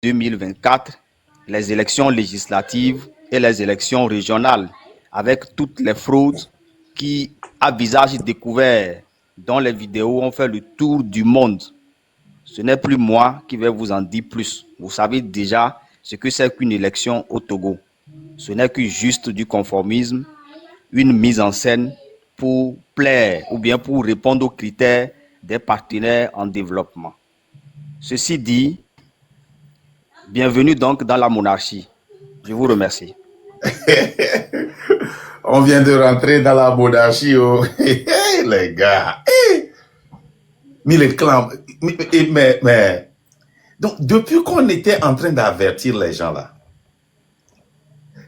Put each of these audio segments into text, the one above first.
2024, les élections législatives et les élections régionales, avec toutes les fraudes qui, à visage découvert, dont les vidéos ont fait le tour du monde. Ce n'est plus moi qui vais vous en dire plus. Vous savez déjà ce que c'est qu'une élection au Togo. Ce n'est que juste du conformisme, une mise en scène pour plaire ou bien pour répondre aux critères des partenaires en développement. Ceci dit, bienvenue donc dans la monarchie. Je vous remercie. On vient de rentrer dans la monarchie, oh. Les gars. Mais les clans. Mais. Donc, depuis qu'on était en train d'avertir les gens là,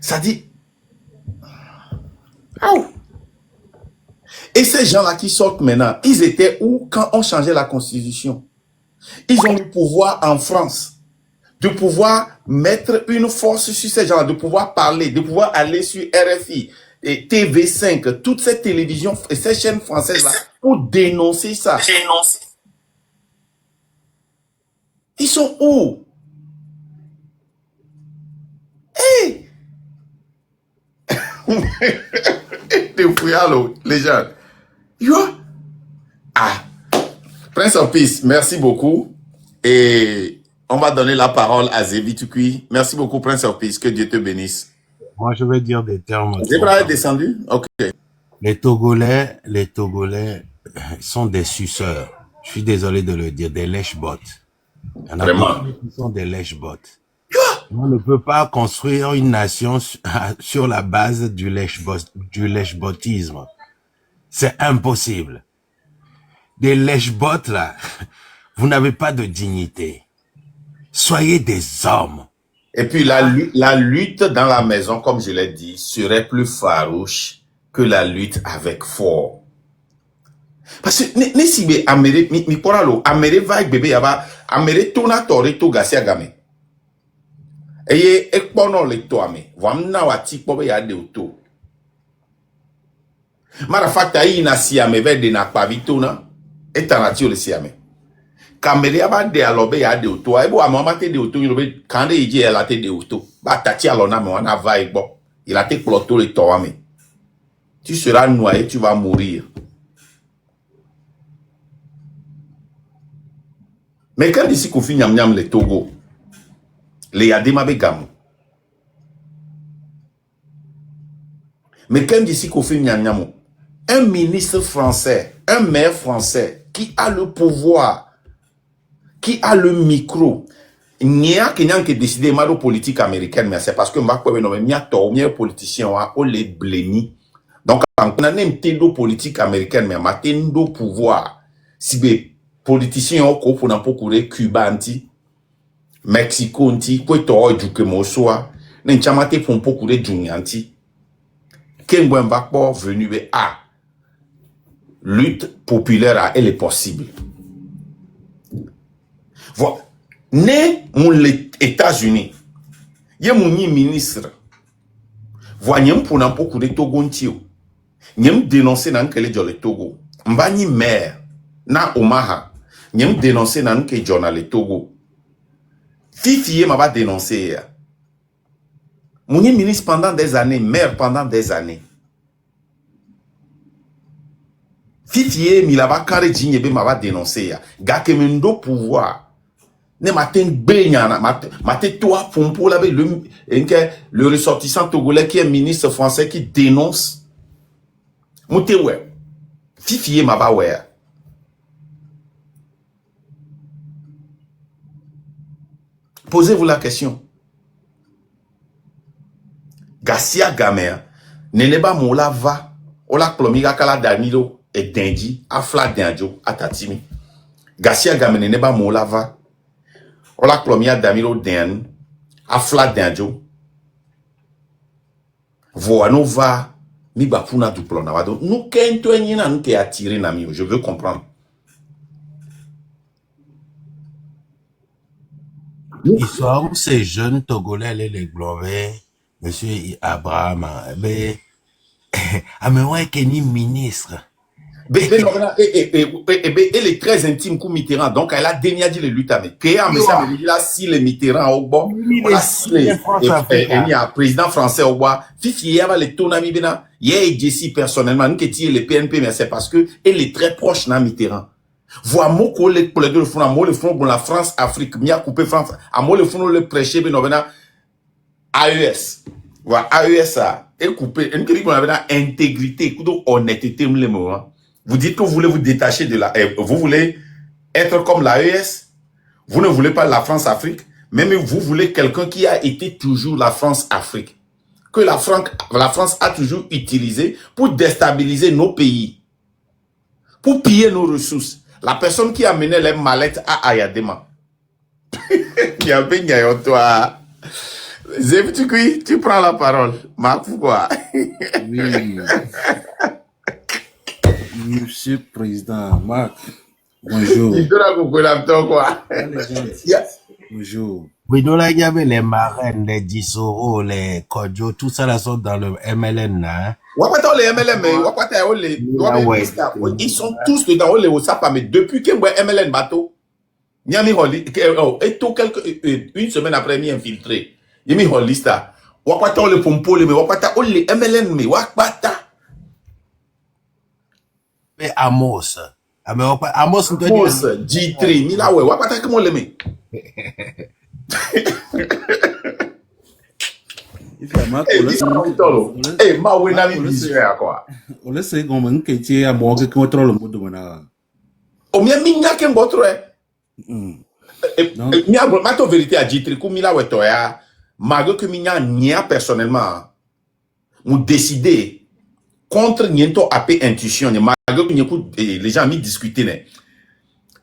ça dit. Oh. Et ces gens-là qui sortent maintenant, ils étaient où quand on changeait la constitution? Ils ont le pouvoir en France de pouvoir mettre une force sur ces gens-là, de pouvoir parler, de pouvoir aller sur RFI et TV5, toutes ces télévisions et ces chaînes françaises-là, pour dénoncer ça. Ils sont où? Hey! Des fouillards, les gens. Yo! Ah! Prince of Peace, merci beaucoup. Et on va donner la parole à Zébi Tukui. Merci beaucoup, Prince of Peace. Que Dieu te bénisse. Moi, je vais dire des termes. Zébra est descendu? Ok. Les Togolais sont des suceurs. Je suis désolé de le dire, des lèche-bottes. Il y en a Vraiment? beaucoup qui sont des lèche-bottes. On ne peut pas construire une nation sur la base du lèche-bottisme. C'est impossible. Des lèche-bottes, là, vous n'avez pas de dignité. Soyez des hommes. Et puis la lutte dans la maison, comme je l'ai dit, serait plus farouche que la lutte avec fort. Parce que ne si be amere mi poralo amere va bébé yaba amere tona tore to gasia game. Eye ekpono le to ame. Wamna wati pobe ya de auto. Mara fakta yi na siame vede na pavito na etanatio le siame. Kamere yaba de alobe ya de auto. Ebo amama te de auto yobe kande ije ela te de auto. Ba tati alona me wana va igbo. Il a te ploto le to ame. Tu seras noyé, tu vas mourir. Mais quand ici qu'on finit nyam le Togo, les yadema be gamu. Mais quand ici qu'on finit nyam, un ministre français, un maire français qui a le pouvoir, qui a le micro, il n'y a qu'un qui décide de politique américaine, mais c'est parce que m'a quoi non mais a politicien on les bléni. Donc on a même tendo politique américaine mais ma tendo pouvoir si be politiciens au pour n'importe quoi Cuba anti Mexico anti quoi toi du que mo soit n'chamate pour beaucoup de junyanti Kengwen Bakbo venu be a lutte populaire elle est possible. Voilà. Né mon les États-Unis yé mon ministre voyez pour n'importe quoi de Togo ntio nyem dénoncer dans quel est le Togo mbani maire na Omaha nyem dénoncer nan ke journal le Togo. Fifié m'a pas dénoncé. Mon ministre pendant des années, maire pendant des années. Fifié mi la ba carré djinye m'a pas dénoncé. Ga ke mendo pouvoir. Ne matin benyana matin toi pompo la le ressortissant togolais qui est ministre français qui dénonce. Mouté ouais. Fifié m'a pas ouais. Posez-vous la question. Garcia Gamer, neneba mola va, ola plomiga kala Danilo et Dendi, afla Denjo, atatimi. Garcia Gamer neneba mola va, ola plomiga Danilo Den, afla Denjo. Voano va, mi bapuna du plona wado. Nous kento enyina nous ke attiré nami, je veux comprendre. Ils sont ces jeunes Togolais, les globés, monsieur Abraham, mais, mais ouais, Kenny ministre. Et les très intimes coup Mitterrand. Donc, elle a déniadi les luttes avec. Et en message, il a si les Mitterrand au bord. On a si les président français au bord. Fifi, il y avait les tonami bena. Il y a Jessie personnellement, nous qui tire les PNP, mais c'est parce que elle est très proche de Mitterrand. Voir mon collègue pour les deux fonds, moi le fond pour la France, Afrique, mia coupé France, à moi le fond le prêcher, ben on AES. Voilà, AES a coupé, une qui dit intégrité, honnêteté, le moment. Vous dites que vous voulez vous détacher de la, vous voulez être comme l'AES, vous ne voulez pas la France-Afrique, mais vous voulez quelqu'un qui a été toujours la France-Afrique, que la France a toujours utilisé pour déstabiliser nos pays, pour piller nos ressources. La personne qui a mené les mallettes à Ayadema. Qui a bien toi. Tu prends la parole. Marc, pourquoi? Oui. Monsieur le Président, Marc, bonjour. Il te l'a coupé là-dedans, quoi. Bonjour. Oui, donc là, il y avait les marraines, les Dissoro, les Kodjo, tout ça là sont dans le MLN, hein. Ils sont tous dedans, mais depuis que moi MLN bateau, et tout une semaine après, il infiltré. Il m'a holista. Wapata le pompo le wapata le MLN me wapata. Mais Amos, Amos, G3, Mila ouais, wapata comment le me. Eh, ma wena mi bizarre quoi. On laisse les gommes qui étaient à moi qui contrôle le monde maintenant. O mia minya ken botro Mia mato vérité à G3 ku mila we toya. Malgré que minya nia personnellement nous décider contre niento AP intuition malgré que les gens mi discuter né.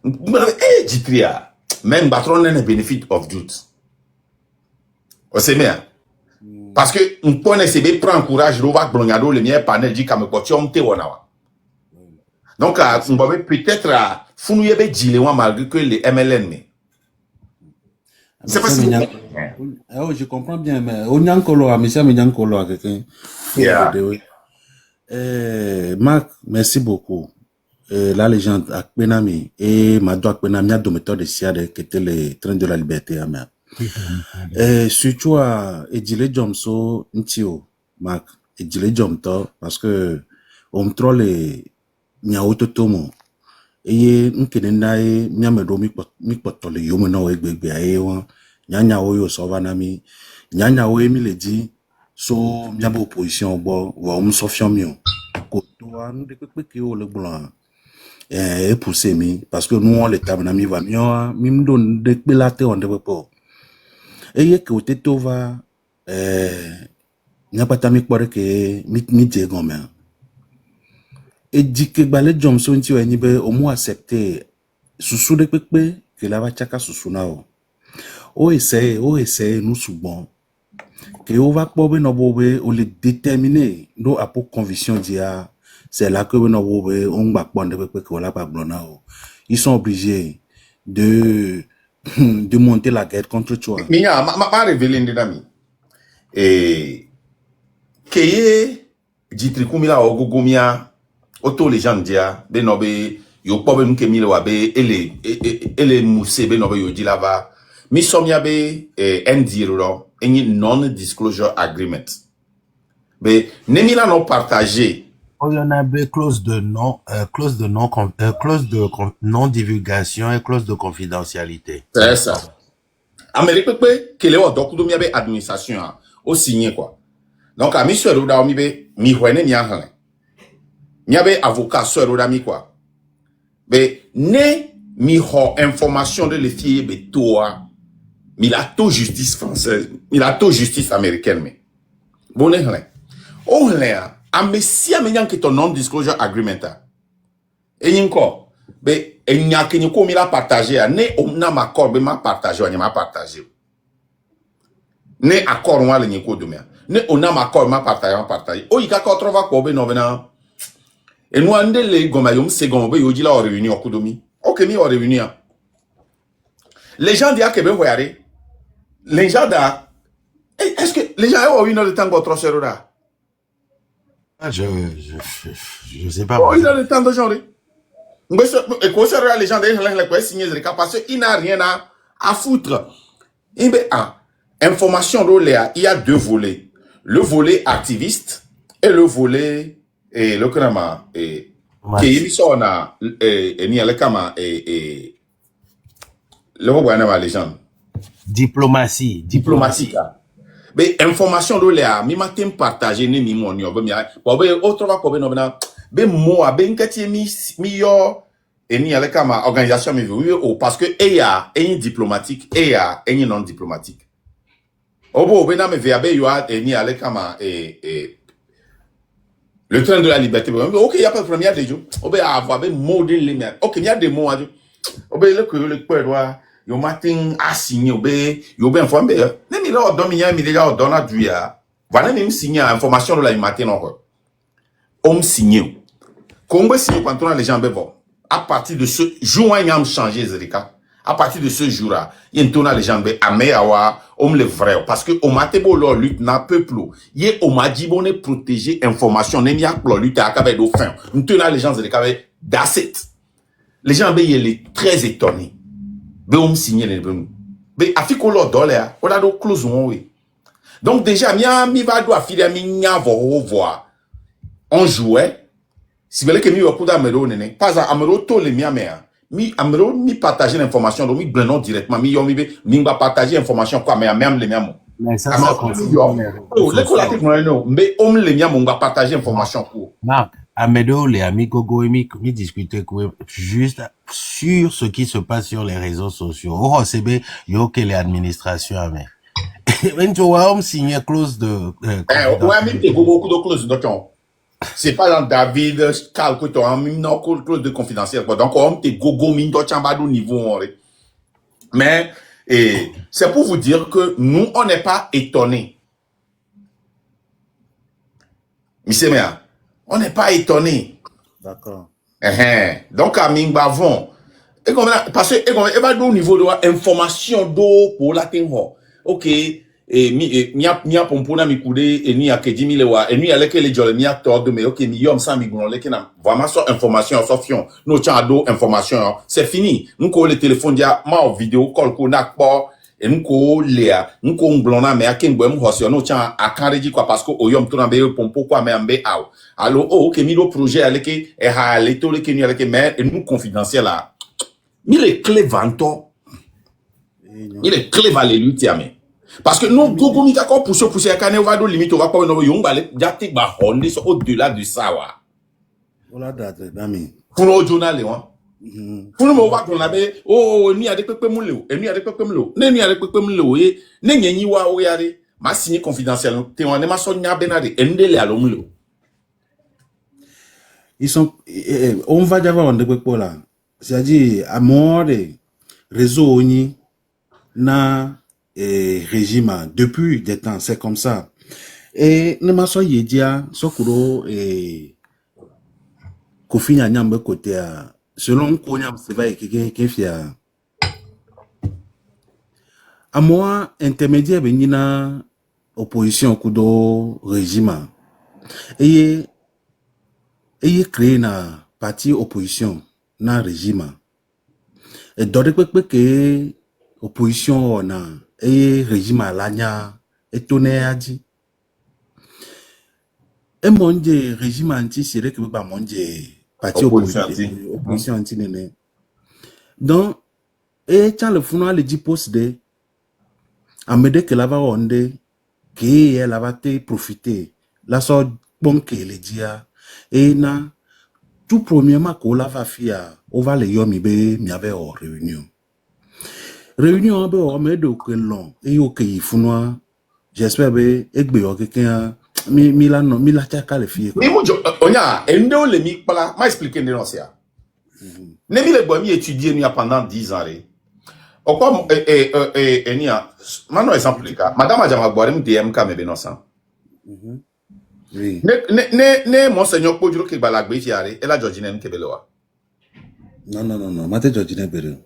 G3 même patron n'a benefit of doubt. On sait bien. Parce que on peut essayer de prendre courage, l'ova blongado le mien panel dit comme potium te wonawa. Donc on va peut-être founouye be dilewa malgré que les MLN mais. C'est pas si je comprends bien mais onyankolo monsieur menyankolo quelqu'un. Marc, merci beaucoup. La légende Akpenami et Mado Akpenami a domiteur de Siade qui était le train de la liberté à mer. Surtout à Edile Jomso Ntio, Marc, Edile Jomto, parce que on troll les Niaoto Tomo. Et Nkenenae, Niamedo Mikpotole Yomano Egbe Aewa, Nyanyaoyo Sovanami, Nyanyaoe Miledi, so Miabo opposition, bon, ou Sofion Mion. Kotoa, nous découpons le blanc. Et pousser mi, parce que nous, on les tabanami va mieux, mim donne des pilates on devait pas. Et que au tétova, n'a pas tamik pour que mi gomme. Et dit que balé Johnson tu as nibe au moins accepté sous de pepe que la va chaka sous nao. O essaye nous souvent que on va pas no bobe ou le déterminer nous à pour conviction dia c'est là que on va prendre pepe que la pas blonao. Ils sont obligés de monter la guerre contre toi. Minya ma révélé ndami. Et keye jitrikumila ogogomia auto les gens dia benobe yo pobe nke mile wabe ele mousse benobe yo di lava mi somia be ndiro eni non disclosure agreement. Be nemila non partagé. Il y en a des clauses de non divulgation et clause de confidentialité. C'est ça. Amérique pepe kele o dokudo mi be administration o signé quoi. Donc a mi so do da mi be mi hwene mi ahan. Mi be avocat so do da mi quoi. Be ne mi ho information de le fier be toi. Mi la to justice française, mi la to justice américaine mais. Bon hen. O hen a messi amenyan ki ton non disclosure agreement a. E yinko be enya ke nyiko mi la partager ne na accord be ma partager o ma partager. Ne accord wa le nyiko do me. Ne ona ma accord ma partager. O yika ko trova ko be no vena. Et nous ande le goma yom se goma be yoji la o réunion okudomi. OK mi o réunion. Les gens disent que be voyare. Les gens da est-ce que les gens ont une heure de temps pour 3 heures là? Ah, je sais pas. Oh, il a le temps de genre. Et qu'on sera les gens derrière signer parce qu'il n'a rien à foutre. Information d'Oléa, il y a deux volets. Le volet activiste et le volet le krama qui émission on a ni le kama le robot les gens Diplomatie. diplomatique. Mais information d'Oléa, mi matin partager ni mi mon yo be autre va ko be no na be mo a be nkati mi yo ni le kama organisation mi oui parce que il y a un diplomatique et il y a un non diplomatique. Obo be na me via be yo ni le kama le train de la liberté. OK, il y a pas de première déjà. Obe avoir be modèle les miens. OK, il y a des mots. Obe le quoi yo matin a signé obe yo be informé. Ne mi là do mi ya mi déjà do na du ya. Voilà même signé information de la matin non. On signé. Comme signé quand on les gens be bon. À partir de ce jour on y a changé Zerika. À partir de ce jour-là, il y a un les gens à meyawa on le vrai parce que au matebo leur lutte n'a peuple il y a au madibone protéger information n'est pas leur lutte à caber de fin nous tenons les gens de caber d'asset les gens ben ils sont très étonnés ben on signer les ben afiko leur dollar on a do close oui donc déjà mi va do afile mi nya voir on jouait si vous voulez que mi va kuda mero nene pas à amero to le miamea mi amero mi partager l'information donc mi blenon directement mi va partager information quoi mais même les miamo Mais ça les collatifs non mais on les miamo on va partager information pour Marc, Amedo, les amis Gogo et mi discuter juste sur ce qui se passe sur les réseaux sociaux. Oh, c'est bien, yo que les administrations, mais. When tu vois, on signe clause de, ouais, mais t'es beaucoup de clauses de c'est pas dans David, Carl, que tu as une clause de confidentiel, donc on te gogo min do chambado niveau, mais, c'est pour vous dire que nous, on n'est pas étonnés. Monsieur Méa, on n'est pas étonnés. D'accord. Donc, à Mingbavon, parce que, il va au niveau de l'information d'eau pour la tinho. Ok, mia pompona mi kude ni akedimi lewa ni aleke le jole mia todo mais ok mi yom sa mi gon leke na vraiment so information so fion no cha do information c'est fini nko le téléphone dia ma vidéo call ko na po nko lea nko nglona me akengbo em hosio no cha akareji kwa parce que oyom to na be pompo kwa me ambe aw allo ok mi do projet aleke ha le to leke ni aleke mais nous confidentiel là mi les clés vanto il est clé va les lutter mais parce que nous gogo mi d'accord pousser kané va do limite on va pas no yonga le jati ba honde so au-delà de ça wa Ola date dami. pour le journal le wa pour le mo va qu'on avait oh ni ade pepe mu le ni ade pepe mu le ni ade pepe mu le ye ne nyenyi wa o yare ma signé confidentiel te on ma so nya benade endele alo mu le Ils sont, on va d'avoir un développement là. C'est-à-dire, à mon réseau, na régime depuis des temps, c'est comme ça. Et ne m'a pas dit, Sokuro et Kofi Nyambe côté à, selon Konyam, c'est vrai que fier. À moi, intermédiaire, benina opposition kudo régime. Et créé na parti opposition na régime. Et d'autres que opposition na régime alanya étonné a dit. Et mon dieu régime anti c'est que ba mon dieu parti opposition anti nene. Donc et quand le funa le dit poste de amede que la va onde que elle va te profiter la sorte bon que le dia et na tout premièrement qu'on la va faire on va le yomi be mi avait en réunion be on me de que long et ok funa j'espère be egbe o quelqu'un mi la chaka le fille mais mo onya endo le mi pala m'a expliquer non c'est ne mi le bo mi étudier ni pendant 10 ans o quoi enia mano exemple le cas madame Adjama Boarem DM ka me be non ça oui ne monseigneur Podjuro ke balagbe fiare et la Georgine Kebeloa non mate Georgine Bere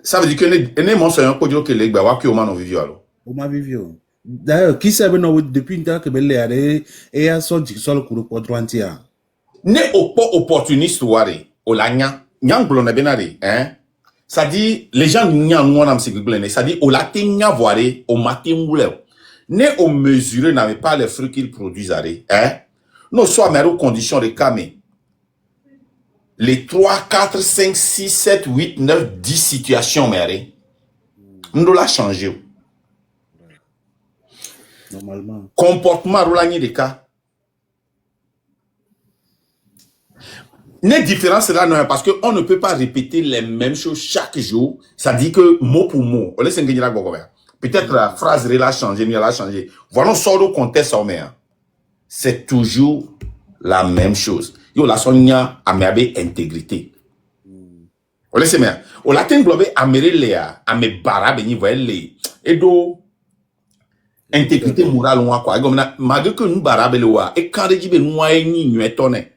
ça veut dire que ne monseigneur Podjuro ke legba wa ki o mano vivio alors o ma vivio D'ailleurs, qui sait non depuis une temps que belé are et a son jig sol kuru podrantia. Ne opo opportuniste ware olanya nyang blona benare hein. Ça dit les gens nyang mona mse glene, ça dit olate nya voire au matin wule. Ne au mesurer n'avait pas les fruits qu'ils produisent hein. Non soit mero conditions de kame. Les 3 4 5 6 7 8 9 10 situations mere. Nous l'a changé. Normalement. Comportement roulani de cas. Les différences là non parce que on ne peut pas répéter les mêmes choses chaque jour. Ça dit que mot pour mot. On laisse peut-être la phrase elle a changé, mais elle a changé. Voilà sort au contexte c'est toujours la même chose. Yo la sonia ameabe intégrité. On laisse mais on la ten globé amere léa ame barabe ni voyez et do intégrité morale ou quoi. Comme malgré que nous barabe le wa et quand rejibe nous ni nous étonné.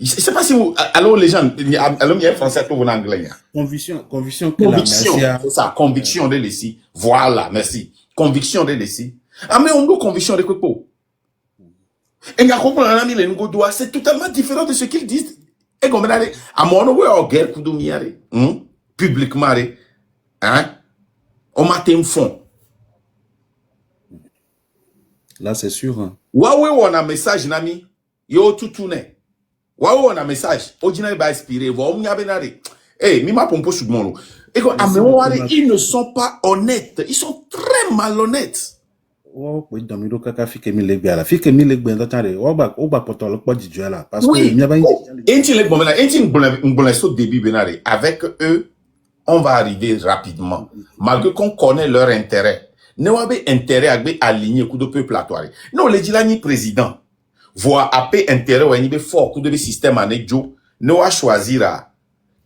Je ne sais pas si vous, alors les gens, alors il y a français tout en anglais. Conviction C'est ça, conviction de l'ESI. Voilà, merci. Conviction de l'ESI. Ah, mais on doit conviction de quoi? Et il y a compris un ami, c'est totalement différent de ce qu'ils disent. Et comme à mon avis, guerre coup de publiquement, hein, on m'a un fond. Là, c'est sûr. Hein. Ouais, on a un message, nami. Yo, tout tourné. Waouh, on a un message. Ojina va inspirer. Eh, mima pompo sur mon lot. Et quand ils ne sont pas honnêtes. Ils sont très malhonnêtes. Oh, oui, dans le cas fike mi legbe ala. Fike mi legbe ndotare. Oba potolo kwa djiju la. Parce que il y a un début benare. Avec eux, on va arriver rapidement. Malgré qu'on connaît leur intérêt. Ne wabe intérêt à aligner coup de peuple à toi. Non, les dilani président. Voir après intérêt ou un fort coup de système en ejo ne va choisir à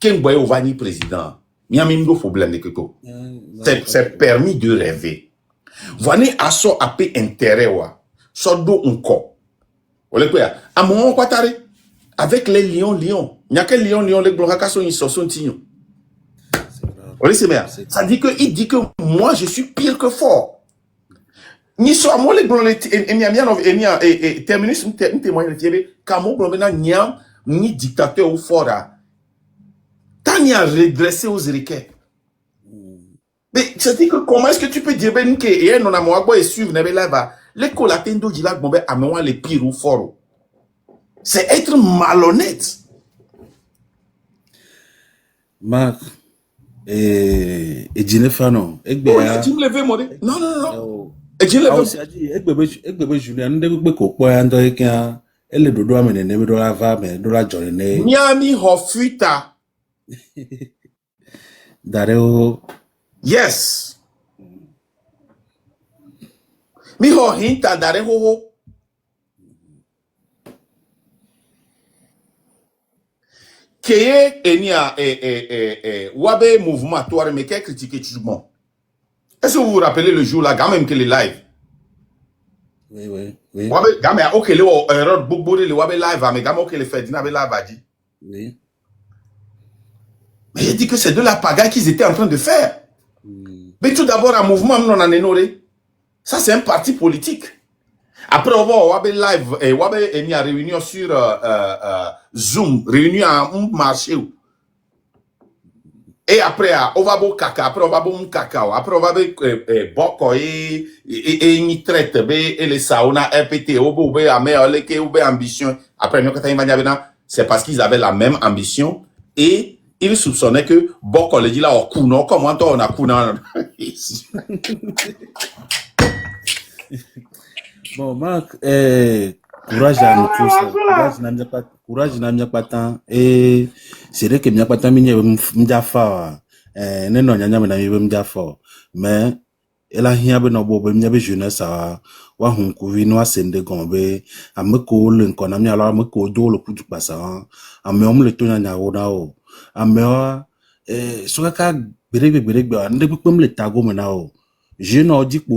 quel boy ou vani président il y a même deux problèmes de quelque c'est permis de rêver voyez à so après intérêt ou so do encore on quoi à mon quoi avec les lions il y a quel lion les blocs sont ils sont tignon on laisse bien ça dit que il dit que moi je suis pire que fort. Ni so amol le blon et terminus un témoin de tiebe kamo blon na nyam ni dictateur ou fora tania redresser aux riquets. Mais c'est dit que comment est-ce que tu peux dire ben que et non a moi et suivre nebe là va les colatendo di la bombe à moi les pires ou fort. C'est être malhonnête. Marc et Ginefano tu me lever moi non. Et je l'ai Julien, ne peut pas quoi ndo ekia ele dodo amene ne do la va me do la join ne Miami hofuta dareo yes mi ho hinta dareo Keye enia wabe mouvement toi mais qu'est critiqué tout le monde. Est-ce que vous vous rappelez le jour là, quand même que les live? Oui. Wabe, gamme, ok, le erreur bouboué, le wabe live, mais gamme, ok, le fait dîner avec la badi. Oui. Mais il dit que c'est de la pagaille qu'ils étaient en train de faire. Mais tout d'abord, un mouvement, non, en énoré. Ça, c'est un parti politique. Après, on va wabe live, et wabe, il y a réunion sur Zoom, réunion à un marché. Et après, on va boire caca, après on va boire cacao, après on va boire boko et ni traite, et les sauna, RPT, obo, améoleke, obo, ambition. Après, c'est parce qu'ils avaient la même ambition et ils soupçonnaient que boko le dit là, au kuno, comment on a kuno? Bon, Marc, courage à nous tous. Courage n'a pas tant et c'est vrai que n'y a pas tant m'diafa non n'y a pas m'diafa mais elle a rien ben bobo m'diabe jeunesse a wa hunkuvi no asende gombe ameko le nkona mi alors ameko do le coup du passant amem le tonya nya wona o amem so ka berebe ande pepem le tago mena o je no di po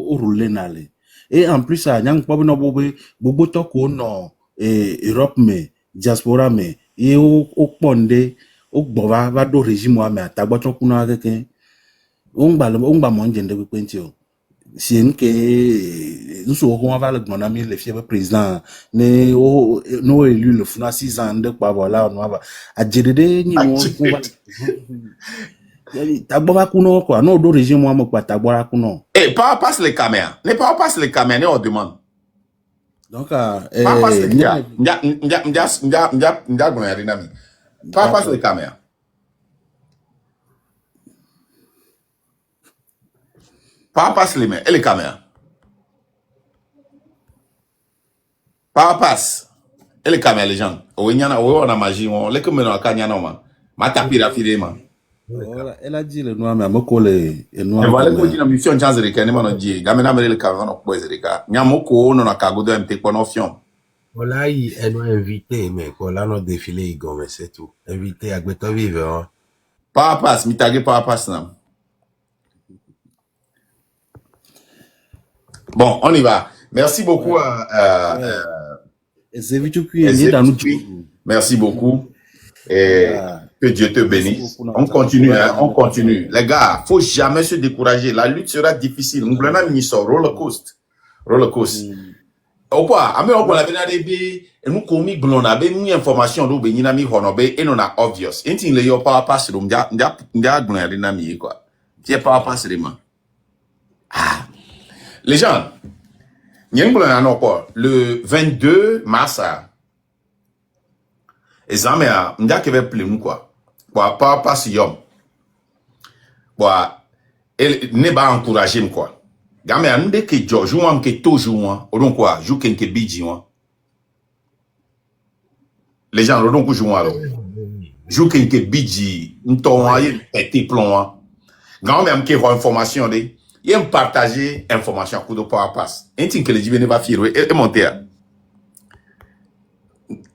o rouler nale et en plus ça nyang po no bobo to ko no Europe mais diaspora mais et au pondé au bova va do régime wa mais atagba ton kuna keke on ba mon jende pe penti o si nous serons va le gouvernement le fier président ne nous élu le funa 6 ans de quoi voilà on va à dire ni on va tabora kuno quoi non do régime moi mo quoi tabora kuno Eh, pas passe les caméras. Ne pas passe les caméras, on demande. donc Pas passe les caméras. Pas passe les caméras. Pas passe les mains et les caméras. Pas passe et les caméras les gens. Oui, on a magie, on les comme on a man. Ma tapira file man. voilà elle a dit le noir mais moko le noir Et voilà que tu as mission chance de kene man dit. Gamena me le caméra no poise de ka. Nyamoko no na kago de MT konofion. Voilà, elle nous invité, mais voilà, notre défilé, il gomme, c'est tout. Invité à Gbeto Vivre. Pas passe, mi tagé pas passe nan. Bon, on y va. Merci beaucoup Merci beaucoup. Et que Dieu te bénisse. On continue, hein, on continue. Les gars, faut jamais se décourager. La lutte sera difficile. Nous prenons un roller coaster. Roller coaster. Au quoi? Ame on la benade be nous komi blona be ni information do be ni na mi hono be e no na obvious. Enti le yo power pass room ndia gbona de na mi quoi. Tie power pass de man. Ah. Les gens, nyen blona no quoi. Le 22 mars examen a ndia ke ve ple nous quoi. Quoi power pass yom. Quoi elle ne ba encourager me quoi. Game a nde ke jojo am ke tojo wan odon quoi jou ken ke biji wan les gens odon ko jou wan alors jou ken ke biji nton wan y pété plomb wan game am ke ro information de y me partager information coup de power pass enti que le jibe ne va fier et monter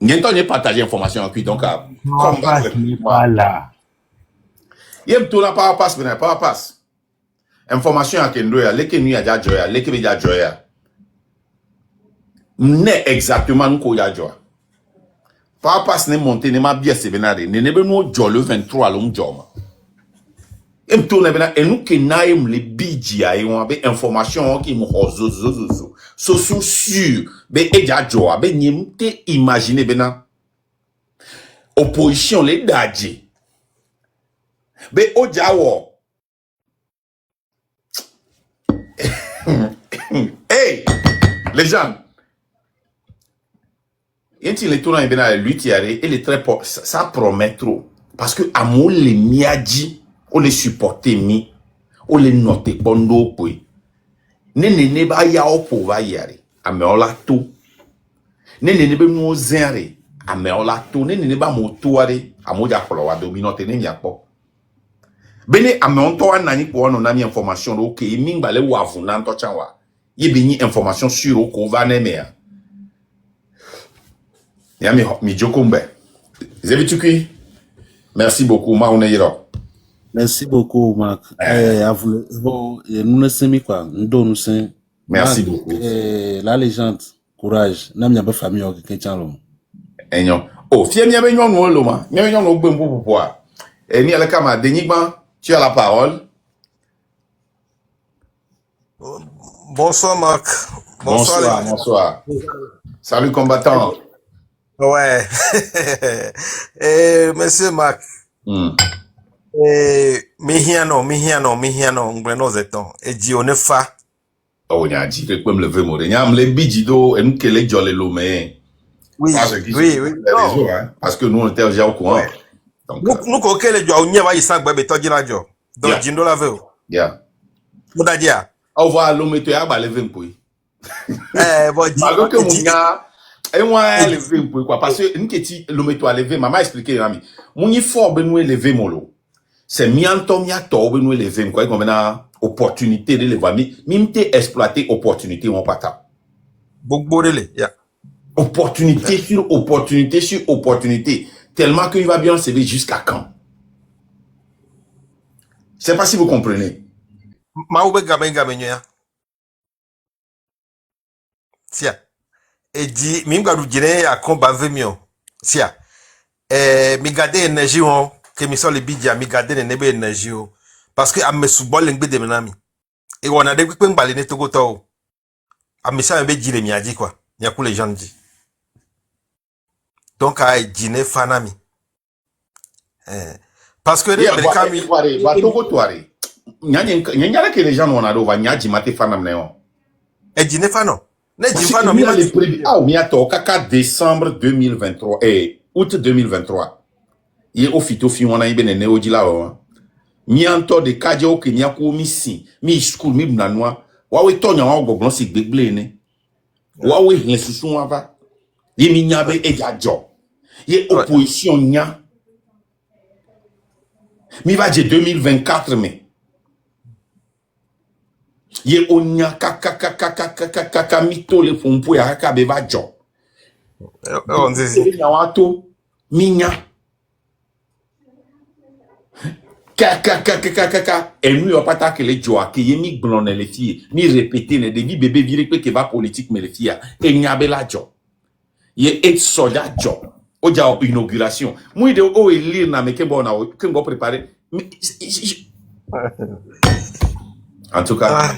n'enton y partager information puis donc comme Voilà. y me tout la power pass ben power pass information à kendo ya leke nu ya ja joya leke be ja joya ne exactement ko ya joya pa pass ne monter ne ma bia se benade ne be no jo le 23 lo njoma em to ne bena enu ke na em le biji ai won be information ki mo hozo so sûr be e ja joya be nyimte imaginer bena opposition le daji be o jawo. Hey, les gens, quand il est tourné bien à lui, il est très ça promet trop parce que amour les miadji, on les supporter mi, on les noter bondo poi. Ne ba ya o pova yare, ame ola to. Ne be mo zenre, ame ola to. Ne ba mo toare, amoja kolo wa dominote ne miapo. Bene ame onto anani po ono na mi information ok mi ngale wa funa nto chanwa. Ye bini information sur ko va nemea. Ya mi jokumbe. Zebituki. Merci beaucoup ma oneyiro. merci beaucoup Marc nous ne sommes quoi nous nous sommes merci beaucoup la légende courage n'a pas famille au Kenchalo enyo oh fie mi be nyon lo ma mi nyon lo gbe mpo popo a ni ala kama Denigban tu as la parole. Bonsoir Marc. Bonsoir. Salut combattant. Ouais. Monsieur Marc. Mihiano, ngbreno zeton. Et di onefa. Oh, nya di ke kwem lever mo de. Nya mle bijido en kele jole lo me. Oui. Non. Parce que nous on était déjà au courant. Donc nous ko kele jo onye ba yisan gbe to jina jo. Do jindo la ve. Yeah. Muda dia. Au revoir lo me to ya ba lever mpoi. Bon di. Malgré que mon gars et moi lever mpoi quoi parce que nketi lo me to a lever maman expliquer ami. Mon yi fort be nous lever molo. C'est mianto miato be nous lever quoi comme na opportunité de lever mi mte exploiter opportunité on pata. Bogborele, yeah. Opportunité sur opportunité sur opportunité. Tellement qu'il va bien se lever jusqu'à quand? Je sais pas si vous comprenez. Maoube gamen ya. Sia. Et dit, minga du jine ya komba vemio. Sia. Mi gade énergie on, que mi so le bidja, mi gade ne nebe énergie on. Parce que a me soubol l'engbe de menami. Et on a des qui peuvent balayer tout goto. A mais ça un peu dire mi a dit quoi. Il y a que les gens dit. Donc à dîner fanami. Parce que les Américains mi va Togo toare. Nyanya que les gens n'ont pas nyaji mate fanam neo. et dîner fano. Ne dîner Parce fano que mi les prévu mi ato kaka décembre 2023 août 2023. Ye ofito fi wana ibe ne neojila o. Mi anto de kaje o kenya ko mi si mi school mi bunanwa wa we tonya wa ogoglon si gbegble ne wa we hin susun wa va ye mi nya be eja jo ye opposition nya mi va je 2024 mais ye onya kaka mito le fompo ya kaka be va jo on dit nya wa to mi nya kaka enu yo pata que le joa que ye mi glonne le fille mi répéter ne de bébé vire que va politique me le fille e nya be la jo ye et soja jo o ja inauguration moi de o élire na me kembo na kembo préparer en tout cas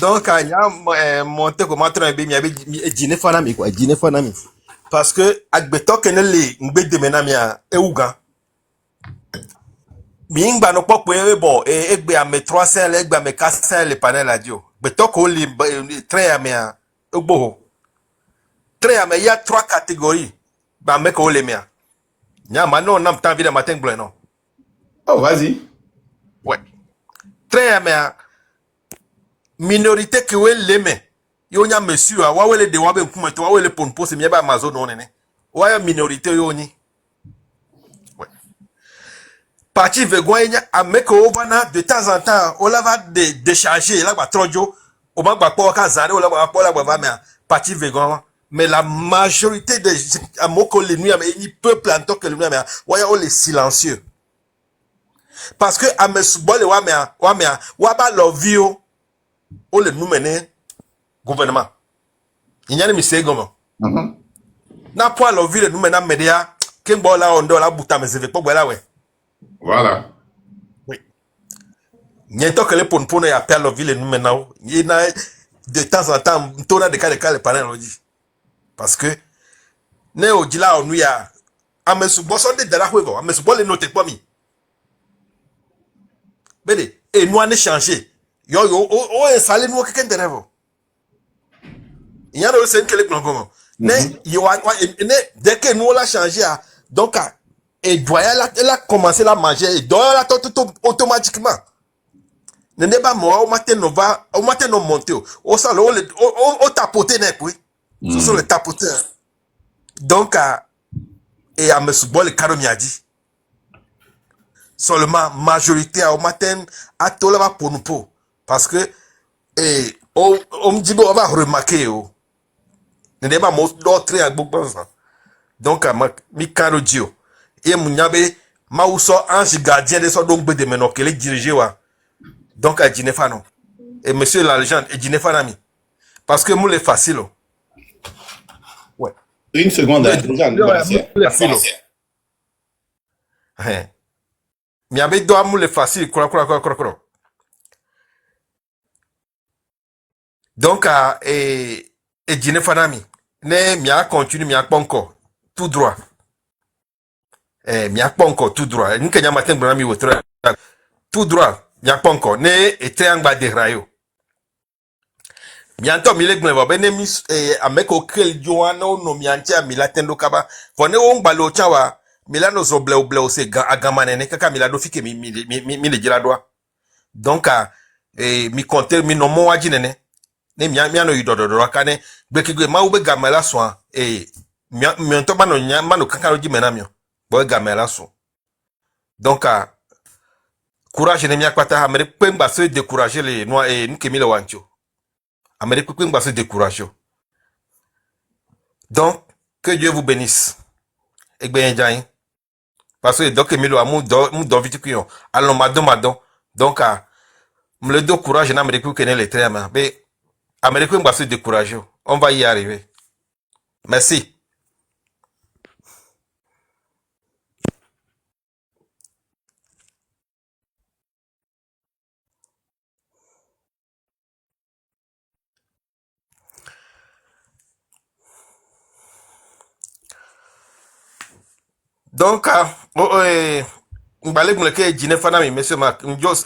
donc il y a monté comment traiter mi a dîner fanami quoi dîner fanami. Parce que agbeto kenele ngbe de menami a euga. Mi ngba no popo e bon egbe ame 300 le egbe ame 400 le panel radio. Gbeto ko li très ame a egbo. Très ame il y a 3 catégories. Ba me ko le mia. Nya ma no nam tan vida matin blanc non. oh vas-y Ouais. Très ame a minorité que we leme. Yo nya monsieur a wa wele de wa be nkumeto wa wele ponpo se mi ba mazo no ne. Wa ya minorité yo ni. Parti vergogne à mettre au bana de temps en temps, on va décharger, là, va trojo, on va pas casar, on va pas mais parti vergogne. Mais la majorité des amoko les nuits, mais il peuple en tant que le nuit, mais ouais, on les silencieux. Parce que à mes sous-bols, ouais, leur vie, on les nous mener gouvernement. Il y a des messieurs gomme. N'a pas leur vie, nous menons médias, qu'un bol là, on doit la bouta, mais c'est pas voilà, ouais. voilà Oui. Nyento que les ponpono ya père ville nous maintenant. Il y a de temps en temps, tona de cas les parents le dit. Parce que ne o dila onu ya amesu boso de la huevo, amesu bole note pas mi. Bede et nous ne changer. Yo o installer nous quelqu'un de revo. Il y a le sen que les plans ne yo ne dès que nous la changer donc et doit la commencer la manger et doit la tout automatiquement. Ne n'est pas moi, au matin no monter, au salon, au tapoter n'est oui. Ce sont les tapoteurs. Donc, et à me souboire le carreau m'a dit. Seulement, majorité au matin, à tout là pour nous pour. Parce que, et, on me dit, on va remarquer, ne n'est pas moi, d'autres à beaucoup ça. Donc, mi carreau dio. Et mon yabe, ma ou so ange gardien de so donc de menon, que les diriger wa. Donc, à Ginefano. Et monsieur la légende, et Ginefanami. Parce que moi, les facile. Ouais. une seconde déjà Facile. Mais avec deux amours, les facile. Donc, et Ginefanami. Ne, mia continue, mia pas encore. Tout droit. Mia pas encore, tout droit. Nous, quand matin, tout droit. Mia pas encore. Ne, et triangle de rayo. Mianto mile gbe ba bene mi amek okel joano no miantia milatendo kaba fone on balo chawa milano zo bleu se agamane ne kaka milado fike mi le jira doa donc mi compter mi no mo waji nene ne miano yudodo kane gbekigbe ma ube gamela so mianto bano nya mano kaka roji menamio bo gamela so donc courage ne miakwata amere pemba se décourager les noa et nkemi le wancho. Amérique va se décourager. Donc, que Dieu vous bénisse. Et bien, parce que donc, Emilio a mon vite cuillon. Allons, madon. Donc, me le do courage en Amérique qui est les traits, mais Amérique va se décourager. On va y arriver. Merci. Donc, mbale muleke jine fana mi monsieur Mark. Njos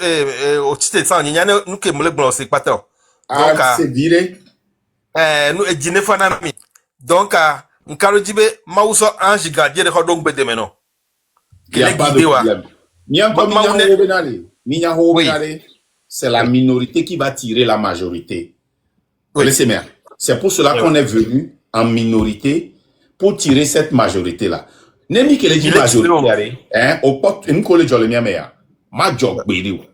o chite sa nyanya nu ke mule gbo se pata. Donc, Ah, c'est viré. nu jine fana mi. Donc, nkaro jibe mauso ange gardien de hodong bedemeno. Il n'y a Kele pas de guide wa. problème. Maune. Oui, C'est la oui, minorité qui va tirer la majorité. oui. Laissez-moi. C'est pour cela Oui. qu'on est venu en minorité pour tirer cette majorité-là. Nemi que les Il est majorité, tiré. allez, hein, au pot, une collège le mien, mais, ma job, bédou.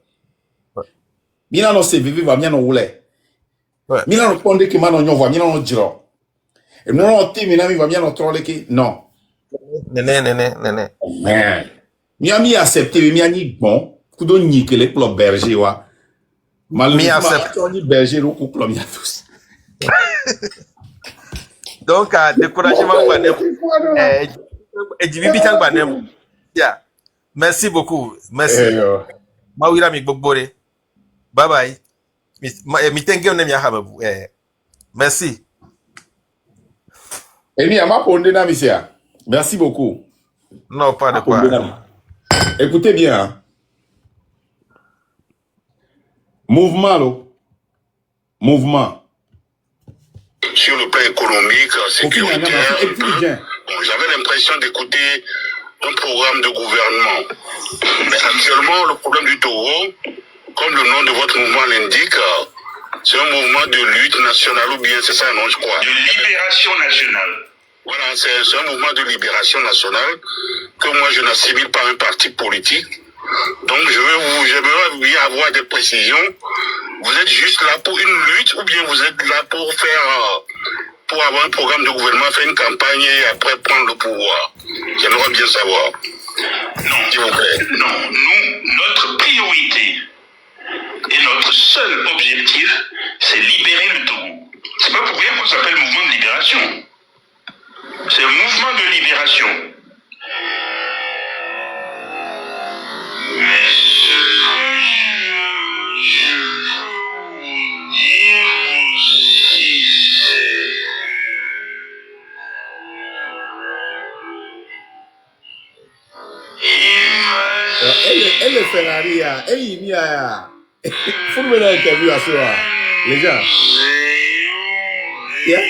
Mina no se vivi va, mina no wule. Ouais. Mina no ponde que mano nyo va, mina no jiro. Et non, no ti, mina mi va, mina no trole ki, non. Nene. Man. Mina mi accepté, mina ni bon, kudo ni que les plo berger wa. Mi Malheureusement, accepte. on ni berger ou couple mi tous. Donc, découragement banem. Et Jibi Chang banem. Yeah. Merci beaucoup. Merci. Mawira mi gbogbore. Bye bye. Mi tenge on ya hababu. Merci. Et mi ama ponde na mi sia. Merci beaucoup. Non, pas de Ponde quoi. na mi. Écoutez bien, hein. Mouvement, là. Mouvement. Sur le plan économique, sécuritaire, Bon, j'avais l'impression d'écouter un programme de gouvernement. Mais actuellement, le problème du Togo, comme le nom de votre mouvement l'indique, c'est un mouvement de lutte nationale, ou bien c'est ça, non, je crois. De libération nationale. Voilà, c'est un mouvement de libération nationale que moi je n'assimile pas à un parti politique. Donc j'aimerais bien avoir des précisions. Vous êtes juste là pour une lutte ou bien vous êtes là pour faire, pour avoir un programme de gouvernement, faire une campagne et après prendre le pouvoir. J'aimerais bien savoir. Non, s'il vous plaît. Non, nous, notre priorité et notre seul objectif, c'est libérer le Togo. C'est pas pour rien qu'on s'appelle mouvement de libération. C'est un mouvement de libération. Mais ce que je veux dire aussi, c'est Elle est Ferrari, elle y a. Faut me faire l'interview à soi. Les gens. Yeah.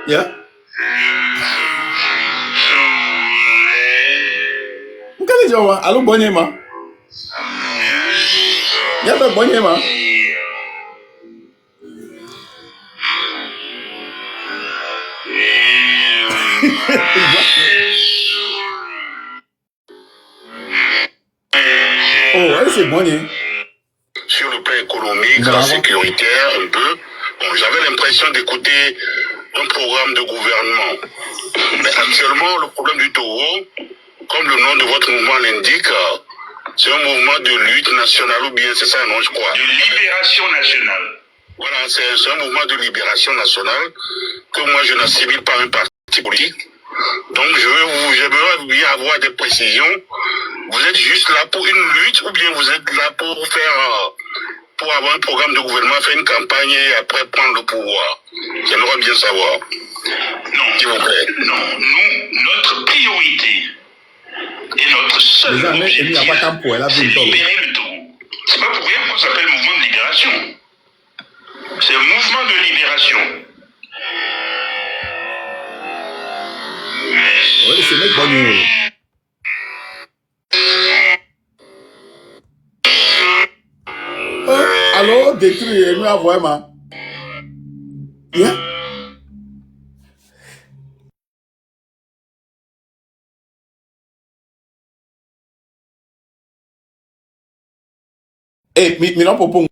Yeah. Quel est le jour? Allô, Bonyema. Y'a pas Bonyema. Oh, elle c'est Bonyema. Sur le plan économique, sécuritaire, un peu. Bon, j'avais l'impression d'écouter un programme de gouvernement. Mais actuellement, le problème du Togo, comme le nom de votre mouvement l'indique, c'est un mouvement de lutte nationale, ou bien c'est ça, non, je crois. De libération nationale. Voilà, c'est un mouvement de libération nationale que moi je n'assimile pas à un parti politique. Donc j'aimerais bien avoir des précisions. Vous êtes juste là pour une lutte ou bien vous êtes là pour faire, pour avoir un programme de gouvernement, faire une campagne et après prendre le pouvoir. J'aimerais bien savoir. Non, s'il vous plaît. Non, nous, notre priorité et notre seul objectif, c'est libérer le Togo. C'est pas pour rien qu'on s'appelle mouvement de libération. C'est un mouvement de libération. Oui, c'est mec Bonyema. Allô, détruire, nous avons vraiment. Yeah. Eh, mais non, pour